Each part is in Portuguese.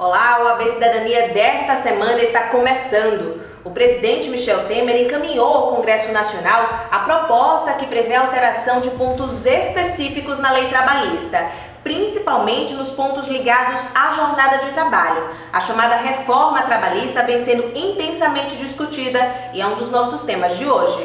Olá, o AB Cidadania desta semana está começando. O presidente Michel Temer encaminhou ao Congresso Nacional a proposta que prevê a alteração de pontos específicos na lei trabalhista, principalmente nos pontos ligados à jornada de trabalho. A chamada reforma trabalhista vem sendo intensamente discutida e é um dos nossos temas de hoje.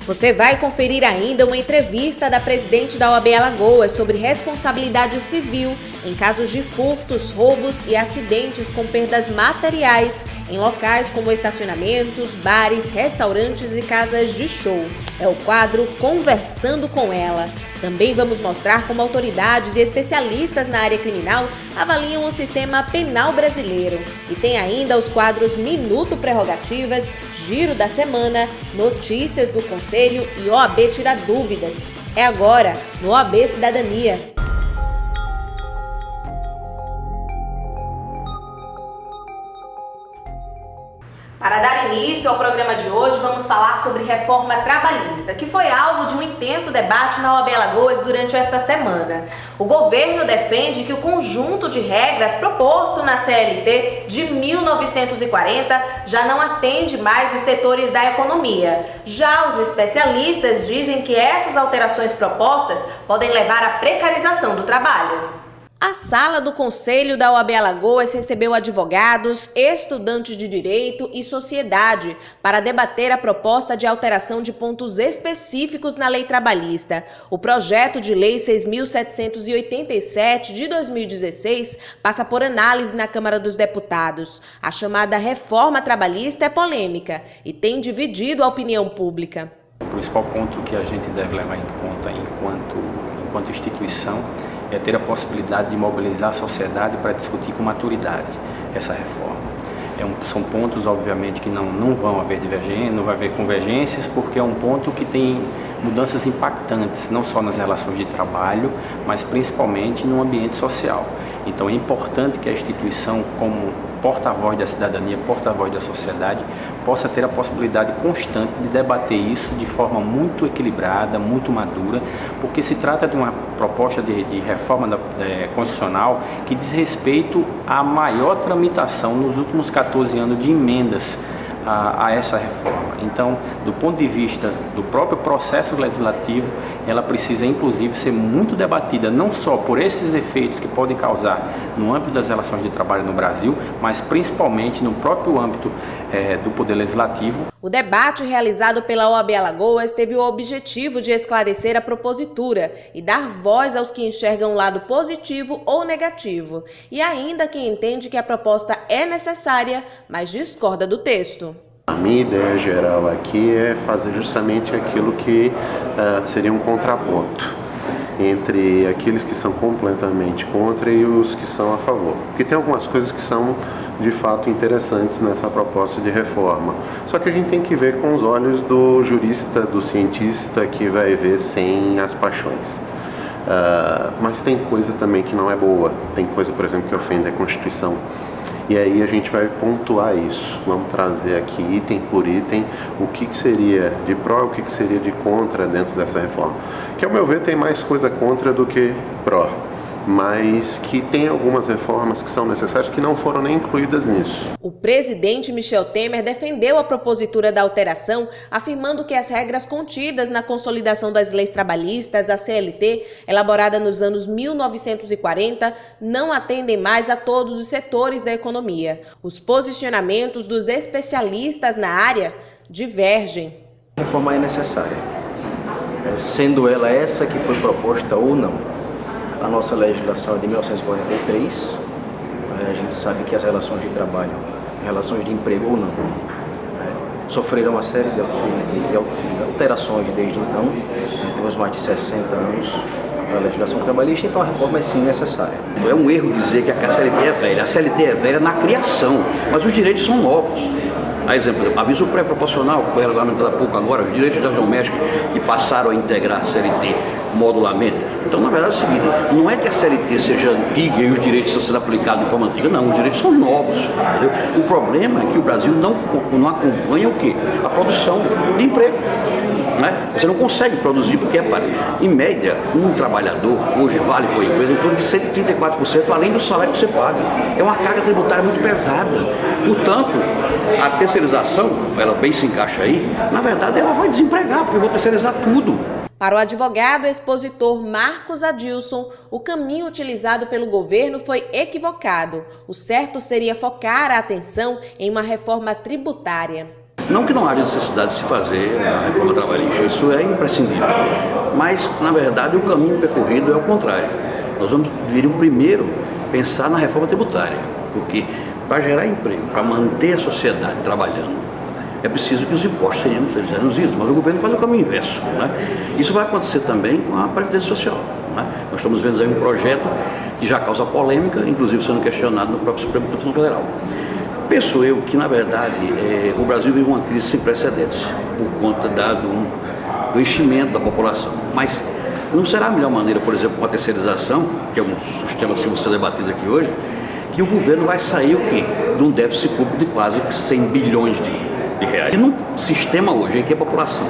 Você vai conferir ainda uma entrevista da presidente da OAB Alagoas sobre responsabilidade civil em casos de furtos, roubos e acidentes com perdas materiais em locais como estacionamentos, bares, restaurantes e casas de show. É o quadro Conversando com Ela. Também vamos mostrar como autoridades e especialistas na área criminal avaliam o sistema penal brasileiro. E tem ainda os quadros Minuto Prerrogativas, Giro da Semana, Notícias do Conselho e OAB Tira Dúvidas. É agora, no OAB Cidadania. Para dar início ao programa de hoje, vamos falar sobre reforma trabalhista, que foi alvo de um intenso debate na OAB Alagoas durante esta semana. O governo defende que o conjunto de regras proposto na CLT de 1940 já não atende mais os setores da economia. Já os especialistas dizem que essas alterações propostas podem levar à precarização do trabalho. A sala do Conselho da OAB Alagoas recebeu advogados, estudantes de direito e sociedade para debater a proposta de alteração de pontos específicos na lei trabalhista. O projeto de lei 6.787 de 2016 passa por análise na Câmara dos Deputados. A chamada reforma trabalhista é polêmica e tem dividido a opinião pública. O principal ponto que a gente deve levar em conta enquanto instituição é ter a possibilidade de mobilizar a sociedade para discutir com maturidade essa reforma. São pontos, obviamente, que não vão haver divergências, não vai haver convergências, porque é um ponto que tem mudanças impactantes, não só nas relações de trabalho, mas principalmente no ambiente social. Então é importante que a instituição, como porta-voz da cidadania, porta-voz da sociedade, possa ter a possibilidade constante de debater isso de forma muito equilibrada, muito madura, porque se trata de uma proposta de reforma constitucional que diz respeito à maior tramitação nos últimos 14 anos de emendas a essa reforma. Então, do ponto de vista do próprio processo legislativo, ela precisa inclusive ser muito debatida, não só por esses efeitos que podem causar no âmbito das relações de trabalho no Brasil, mas principalmente no próprio âmbito do Poder Legislativo. O debate realizado pela OAB Alagoas teve o objetivo de esclarecer a propositura e dar voz aos que enxergam o lado positivo ou negativo, e ainda quem entende que a proposta é necessária, mas discorda do texto. A minha ideia geral aqui é fazer justamente aquilo que seria um contraponto entre aqueles que são completamente contra e os que são a favor. Porque tem algumas coisas que são de fato interessantes nessa proposta de reforma. Só que a gente tem que ver com os olhos do jurista, do cientista que vai ver sem as paixões. Mas tem coisa também que não é boa. Tem coisa, por exemplo, que ofende a Constituição. E aí a gente vai pontuar isso. Vamos trazer aqui item por item o que seria de pró e o que seria de contra dentro dessa reforma. Que, ao meu ver, tem mais coisa contra do que pró, mas que tem algumas reformas que são necessárias que não foram nem incluídas nisso. O presidente Michel Temer defendeu a propositura da alteração, afirmando que as regras contidas na Consolidação das Leis Trabalhistas, a CLT, elaborada nos anos 1940, não atendem mais a todos os setores da economia. Os posicionamentos dos especialistas na área divergem. A reforma é necessária, sendo ela essa que foi proposta ou não. A nossa legislação é de 1943, a gente sabe que as relações de trabalho, relações de emprego ou não, sofreram uma série de alterações desde então. Temos mais de 60 anos da legislação trabalhista, então a reforma é sim necessária. É um erro dizer que a CLT é velha. A CLT é velha na criação, mas os direitos são novos. A exemplo, aviso pré-proporcional, que foi regulamentado há pouco agora, os direitos das domésticas que passaram a integrar a CLT modularmente. Então, na verdade, é o seguinte, não é que a CLT seja antiga e os direitos estão sendo aplicados de forma antiga, não, os direitos são novos, entendeu? O problema é que o Brasil não acompanha o quê? A produção de emprego. Né? Você não consegue produzir porque, em média, um trabalhador hoje vale por empresa em torno de 134% além do salário que você paga. É uma carga tributária muito pesada. Portanto, a terceirização, ela bem se encaixa aí, na verdade ela vai desempregar, porque eu vou terceirizar tudo. Para o advogado expositor Marcos Adilson, o caminho utilizado pelo governo foi equivocado. O certo seria focar a atenção em uma reforma tributária. Não que não haja necessidade de se fazer a reforma trabalhista, isso é imprescindível. Mas, na verdade, o caminho percorrido é o contrário. Nós vamos primeiro pensar na reforma tributária, porque para gerar emprego, para manter a sociedade trabalhando, é preciso que os impostos sejam reduzidos, mas o governo faz o caminho inverso. Né? Isso vai acontecer também com a Previdência Social. Né? Nós estamos vendo aí um projeto que já causa polêmica, inclusive sendo questionado no próprio Supremo Tribunal Federal. Penso eu que, na verdade, o Brasil vive uma crise sem precedentes por conta do enchimento da população. Mas não será a melhor maneira, por exemplo, com a terceirização, que é um sistema que vai ser debatido aqui hoje, que o governo vai sair o quê? De um déficit público de quase 100 bilhões de reais. E num sistema hoje em que a população,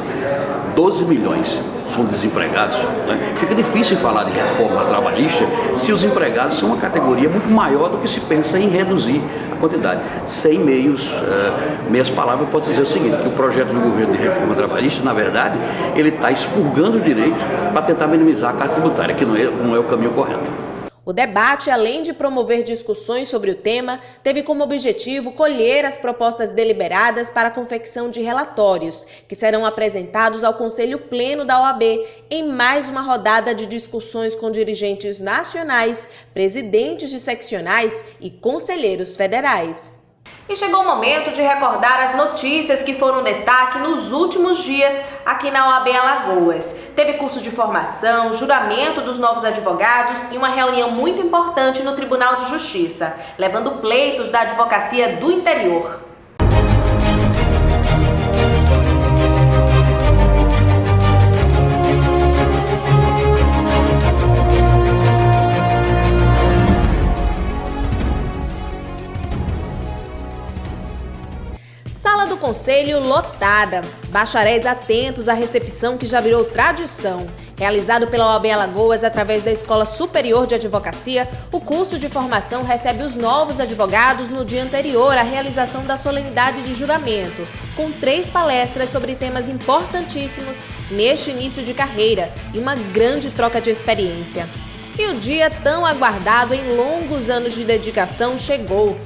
12 milhões, são desempregados, né? Fica difícil falar de reforma trabalhista se os empregados são uma categoria muito maior do que se pensa em reduzir a quantidade. Sem meias palavras, pode dizer o seguinte, que o projeto do governo de reforma trabalhista, na verdade, ele está expurgando o direito para tentar minimizar a carga tributária, que não é o caminho correto. O debate, além de promover discussões sobre o tema, teve como objetivo colher as propostas deliberadas para a confecção de relatórios, que serão apresentados ao Conselho Pleno da OAB em mais uma rodada de discussões com dirigentes nacionais, presidentes de seccionais e conselheiros federais. E chegou o momento de recordar as notícias que foram destaque nos últimos dias aqui na OAB Alagoas. Teve curso de formação, juramento dos novos advogados e uma reunião muito importante no Tribunal de Justiça, levando pleitos da advocacia do interior. Sala do Conselho lotada, bacharéis atentos à recepção que já virou tradição. Realizado pela OAB Alagoas através da Escola Superior de Advocacia, o curso de formação recebe os novos advogados no dia anterior à realização da solenidade de juramento, com 3 palestras sobre temas importantíssimos neste início de carreira e uma grande troca de experiência. E o dia tão aguardado em longos anos de dedicação chegou.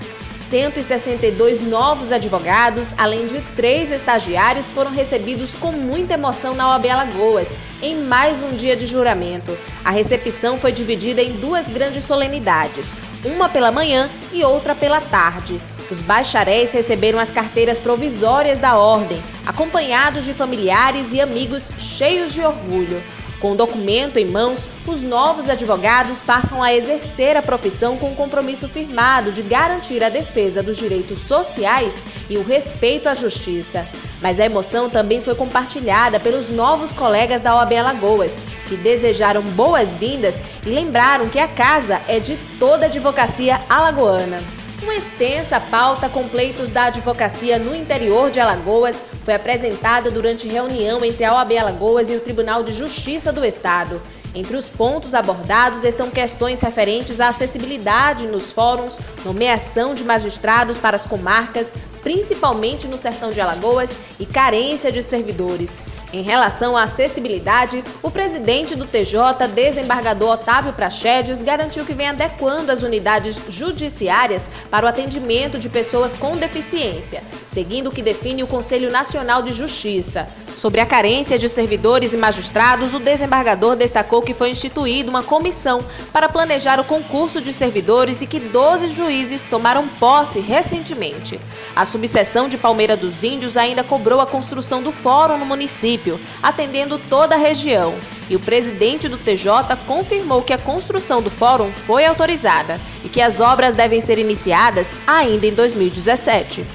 162 novos advogados, além de 3 estagiários, foram recebidos com muita emoção na OAB Alagoas, em mais um dia de juramento. A recepção foi dividida em 2 grandes solenidades, uma pela manhã e outra pela tarde. Os bacharéis receberam as carteiras provisórias da ordem, acompanhados de familiares e amigos cheios de orgulho. Com o documento em mãos, os novos advogados passam a exercer a profissão com o compromisso firmado de garantir a defesa dos direitos sociais e o respeito à justiça. Mas a emoção também foi compartilhada pelos novos colegas da OAB Alagoas, que desejaram boas-vindas e lembraram que a casa é de toda a advocacia alagoana. Uma extensa pauta com pleitos da advocacia no interior de Alagoas foi apresentada durante reunião entre a OAB Alagoas e o Tribunal de Justiça do Estado. Entre os pontos abordados estão questões referentes à acessibilidade nos fóruns, nomeação de magistrados para as comarcas, principalmente no sertão de Alagoas, e carência de servidores. Em relação à acessibilidade, o presidente do TJ, desembargador Otávio Praxedes, garantiu que vem adequando as unidades judiciárias para o atendimento de pessoas com deficiência, seguindo o que define o Conselho Nacional de Justiça. Sobre a carência de servidores e magistrados, o desembargador destacou que foi instituída uma comissão para planejar o concurso de servidores e que 12 juízes tomaram posse recentemente. A subseção de Palmeira dos Índios ainda cobrou a construção do fórum no município, atendendo toda a região. E o presidente do TJ confirmou que a construção do fórum foi autorizada e que as obras devem ser iniciadas ainda em 2017.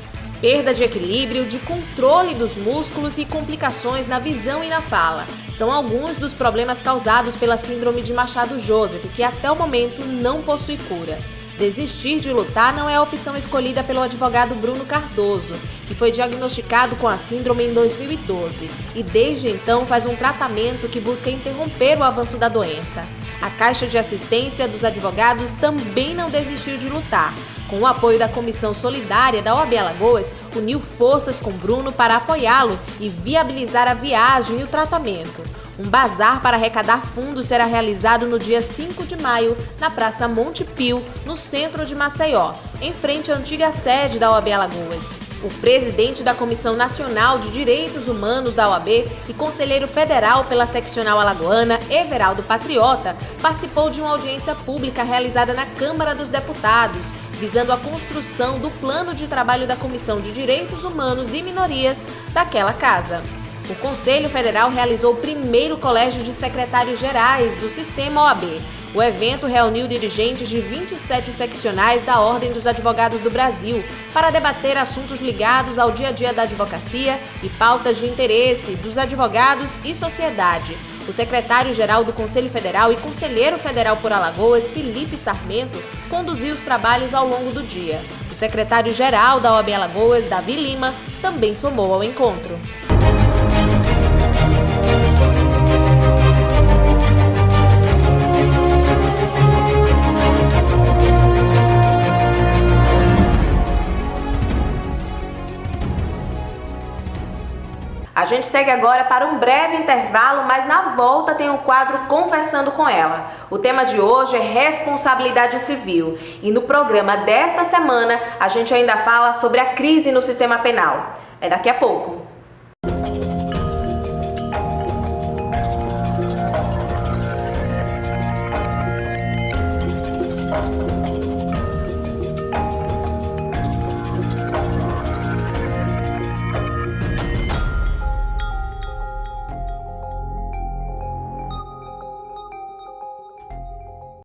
Perda de equilíbrio, de controle dos músculos e complicações na visão e na fala são alguns dos problemas causados pela síndrome de Machado-Joseph, que até o momento não possui cura. Desistir de lutar não é a opção escolhida pelo advogado Bruno Cardoso, que foi diagnosticado com a síndrome em 2012 e desde então faz um tratamento que busca interromper o avanço da doença. A Caixa de Assistência dos Advogados também não desistiu de lutar. Com o apoio da Comissão Solidária da OAB Alagoas, uniu forças com Bruno para apoiá-lo e viabilizar a viagem e o tratamento. Um bazar para arrecadar fundos será realizado no dia 5 de maio, na Praça Monte Pio, no centro de Maceió, em frente à antiga sede da OAB Alagoas. O presidente da Comissão Nacional de Direitos Humanos da OAB e conselheiro federal pela seccional alagoana, Everaldo Patriota, participou de uma audiência pública realizada na Câmara dos Deputados, visando a construção do plano de trabalho da Comissão de Direitos Humanos e Minorias daquela casa. O Conselho Federal realizou o primeiro colégio de secretários gerais do Sistema OAB. O evento reuniu dirigentes de 27 seccionais da Ordem dos Advogados do Brasil para debater assuntos ligados ao dia a dia da advocacia e pautas de interesse dos advogados e sociedade. O secretário-geral do Conselho Federal e conselheiro federal por Alagoas, Felipe Sarmento, conduziu os trabalhos ao longo do dia. O secretário-geral da OAB Alagoas, Davi Lima, também somou ao encontro. A gente segue agora para um breve intervalo, mas na volta tem o quadro Conversando com Ela. O tema de hoje é responsabilidade civil e no programa desta semana a gente ainda fala sobre a crise no sistema penal. É daqui a pouco.